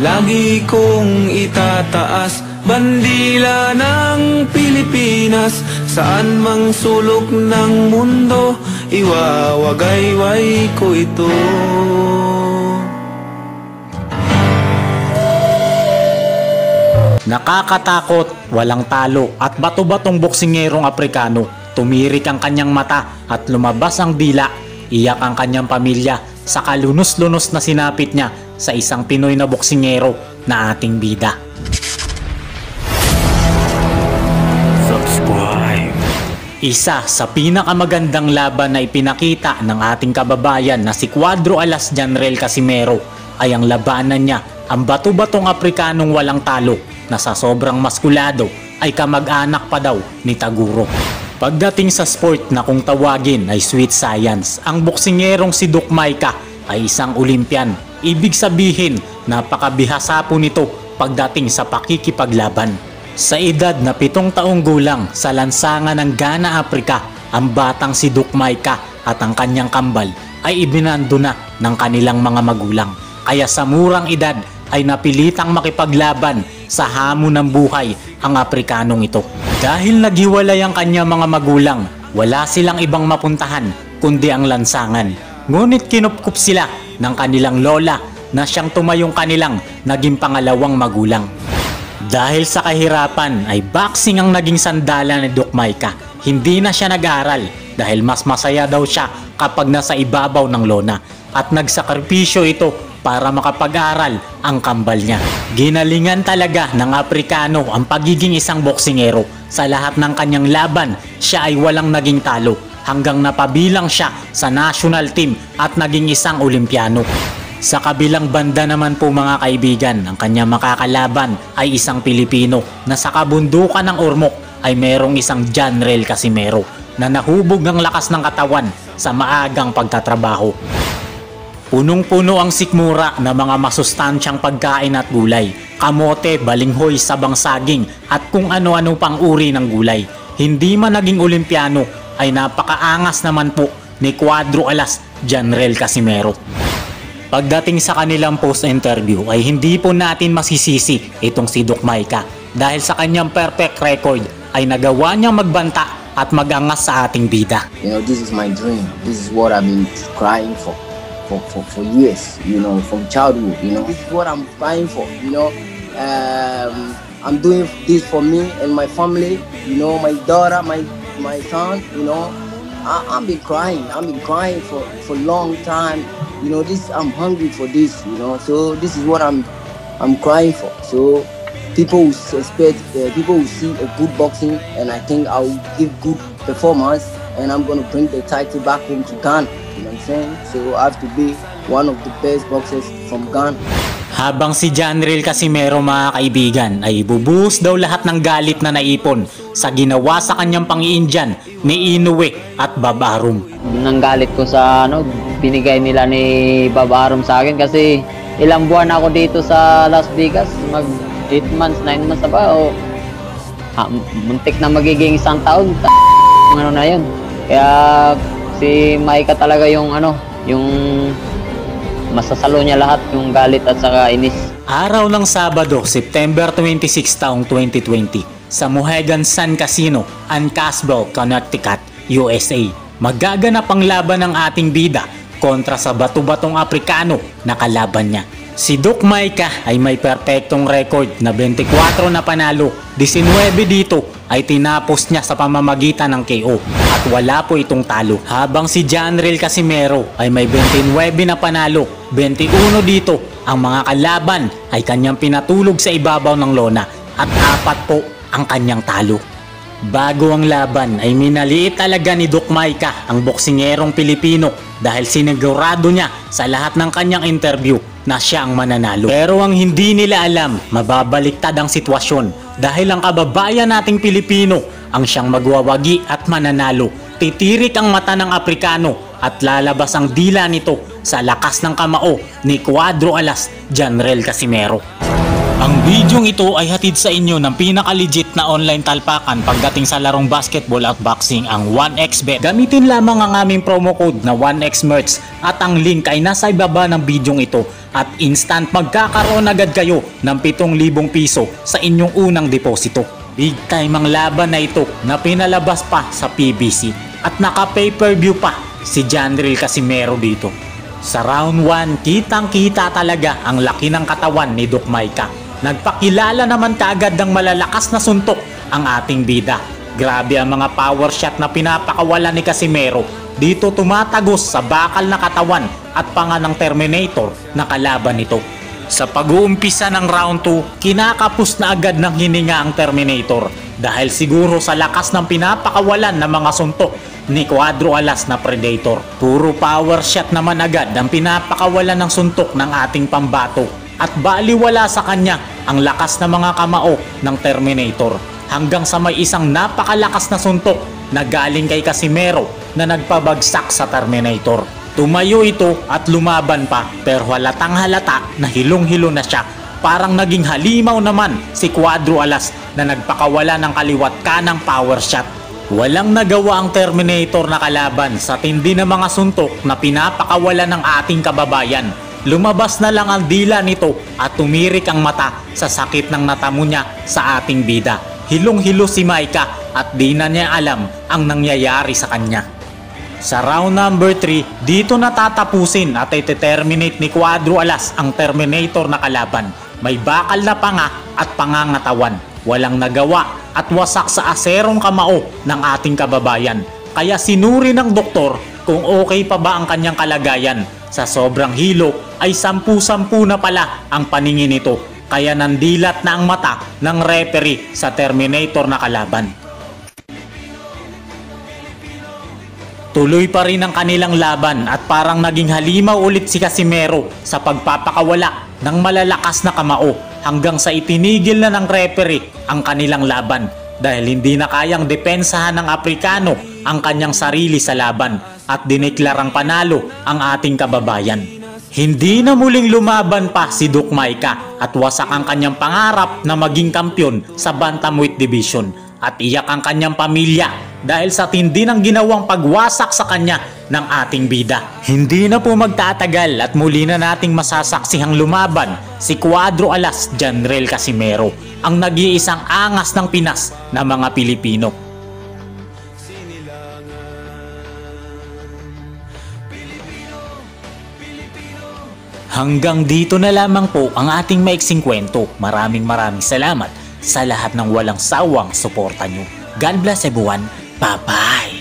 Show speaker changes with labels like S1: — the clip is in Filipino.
S1: Lagi kong itataas bandila ng Pilipinas, saan mang sulok ng mundo, iwawagayway ko ito.
S2: Nakakatakot, walang talo at bato-batong boksingerong Aprikano. Tumirik ang kanyang mata at lumabas ang dila. Iyak ang kanyang pamilya sa kalunos-lunos na sinapit niya sa isang Pinoy na boksingero na ating bida. Subscribe. Isa sa pinakamagandang laban na ipinakita ng ating kababayan na si Cuadro Alas Janrel Casimero ay ang labanan niya, ang bato-batong Aprikanong walang talo na sa sobrang maskulado ay kamag-anak pa daw ni Taguro. Pagdating sa sport na kung tawagin ay sweet science, ang boksingerong si Duc Maica ay isang Olympian. Ibig sabihin, napakabihasa po nito pagdating sa pakikipaglaban. Sa edad na 7 taong gulang sa lansangan ng Ghana, Africa, ang batang si Duc Maica at ang kanyang kambal ay ibinando na ng kanilang mga magulang. Kaya sa murang edad ay napilitang makipaglaban sa hamon ng buhay ang Aprikanong ito. Dahil naghiwalay ang kanyang mga magulang, wala silang ibang mapuntahan kundi ang lansangan. Ngunit kinupkup sila ng kanilang lola na siyang tumayong kanilang naging pangalawang magulang. Dahil sa kahirapan ay boxing ang naging sandalan ni Duc Maica. Hindi na siya nag-aral dahil mas masaya daw siya kapag nasa ibabaw ng lona at nagsakripisyo ito para makapag-aral ang kambal niya. Ginalingan talaga ng Aprikano ang pagiging isang boksingero. Sa lahat ng kanyang laban, siya ay walang naging talo hanggang napabilang siya sa national team at naging isang Olimpiano. Sa kabilang banda naman po mga kaibigan, ang kanyang makakalaban ay isang Pilipino na sa kabundukan ng Ormoc ay merong isang Janrel Casimero na nahubog ang lakas ng katawan sa maagang pagtatrabaho. Punong-puno ang sikmura na mga masustansyang pagkain at gulay, kamote, balinghoy, sabang saging at kung ano-ano pang uri ng gulay. Hindi man naging Olimpiano ay napakaangas naman po ni Cuadro Alas Janrel Casimero. Pagdating sa kanilang post-interview ay hindi po natin masisisi itong si Duc Maica dahil sa kanyang perfect record ay nagawa niyang magbanta at magangas sa ating bida.
S3: You know, this is my dream. This is what I've been crying for years, you know, from childhood, you know. This is what I'm crying for, you know. I'm doing this for me and my family, you know, my daughter, my son, you know. I've been crying for a long time, you know. I'm hungry for this, you know. So this is what I'm crying for. So people will expect, people will see a good boxing, and I think I'll give good performance, and I'm gonna bring the title back home to Ghana. You know what I'm saying? So I have to be one of the best boxers from Ghana.
S2: Habang si Janrel Casimero mga kaibigan ay bubuhos daw lahat ng galit na naipon sa ginawa sa kanyang pang-iindiyan ni Inoue at Bob Arum.
S4: Nang galit ko sa binigay nila ni Bob Arum sa akin kasi ilang buwan ako dito sa Las Vegas, mag 8 months, 9 months na ba o muntik na magiging 1 taon. Ano na yun. Kaya si Maica talaga yung yung masasalo niya lahat, yung galit at saka inis.
S2: Araw ng Sabado, September 26 taong 2020 sa Mohegan Sun Casino, Uncasville, Connecticut, USA. Magaganap ang laban ng ating bida kontra sa bato-batong Aprikano na kalaban niya. Si Duc Maica ay may perpektong record na 24 na panalo, 19 dito ay tinapos niya sa pamamagitan ng KO at wala po itong talo. Habang si Janrel Casimero ay may 29 na panalo, 21 dito ang mga kalaban ay kanyang pinatulog sa ibabaw ng lona at 4 po ang kanyang talo. Bago ang laban ay minaliit talaga ni Duc Maica ang boksingerong Pilipino dahil sinigurado niya sa lahat ng kanyang interview na siya ang mananalo. Pero ang hindi nila alam, mababaliktad ang sitwasyon dahil ang kababayan nating Pilipino ang siyang magwawagi at mananalo. Titirik ang mata ng Aprikano at lalabas ang dila nito sa lakas ng kamao ni Cuadro Alas Janrel Casimero. Ang bidyong ito ay hatid sa inyo ng pinaka-legit na online talpakan pagdating sa larong basketball at boxing, ang 1xBet. Gamitin lamang ang aming promo code na 1xmerch at ang link ay nasa ibaba ng bidyong ito at instant magkakaroon agad kayo ng 7,000 piso sa inyong unang deposito. Big time ang laban na ito na pinalabas pa sa PBC at naka pay-per-view pa si Janril Casimero dito. Sa round 1, kitang-kita talaga ang laki ng katawan ni Doc Maika. Nagpakilala naman kaagad ng malalakas na suntok ang ating bida. Grabe ang mga power shot na pinapakawalan ni Casimero. Dito tumatagos sa bakal na katawan at panga ng Terminator na kalaban nito. Sa pag-uumpisa ng round 2, kinakapos na agad ng hininga ang Terminator dahil siguro sa lakas ng pinapakawalan ng mga suntok ni Cuadro Alas na Predator. Puro power shot naman agad ang pinapakawalan ng suntok ng ating pambato. At baliwala sa kanya ang lakas na mga kamao ng Terminator hanggang sa may isang napakalakas na suntok na galing kay Casimero na nagpabagsak sa Terminator. Tumayo ito at lumaban pa pero halatang halata na hilong-hilo na siya. Parang naging halimaw naman si Cuadro Alas na nagpakawala ng kaliwat kanang power shot. Walang nagawa ang Terminator na kalaban sa tindi ng mga suntok na pinapakawala ng ating kababayan. Lumabas na lang ang dila nito at tumirik ang mata sa sakit ng natamo niya sa ating bida. Hilong-hilo si Maika at di na niya alam ang nangyayari sa kanya. Sa round number 3, dito natatapusin at ite-terminate ni Cuadro Alas ang Terminator na kalaban. May bakal na panga at pangangatawan. Walang nagawa at wasak sa aserong kamao ng ating kababayan. Kaya sinuri ng doktor kung okay pa ba ang kanyang kalagayan. Sa sobrang hilo ay 10-10 na pala ang paningin nito. Kaya nandilat na ang mata ng referee sa Terminator na kalaban. Tuloy pa rin ang kanilang laban at parang naging halimaw ulit si Casimero sa pagpapakawala ng malalakas na kamao hanggang sa itinigil na ng referee ang kanilang laban dahil hindi na kayang depensahan ng Aprikano ang kanyang sarili sa laban at dineklarang panalo ang ating kababayan. Hindi na muling lumaban pa si Doc Maika at wasak ang kanyang pangarap na maging kampyon sa Bantamweight Division at iyak ang kanyang pamilya dahil sa tindi ng ginawang pagwasak sa kanya ng ating bida. Hindi na po magtatagal at muli na nating masasaksihang lumaban si Cuadro Alas Janril Casimero, ang nag-iisang angas ng Pinas na mga Pilipino. Hanggang dito na lamang po ang ating maiksing kwento. Maraming salamat sa lahat ng walang sawang suporta nyo. God bless everyone. Bye-bye!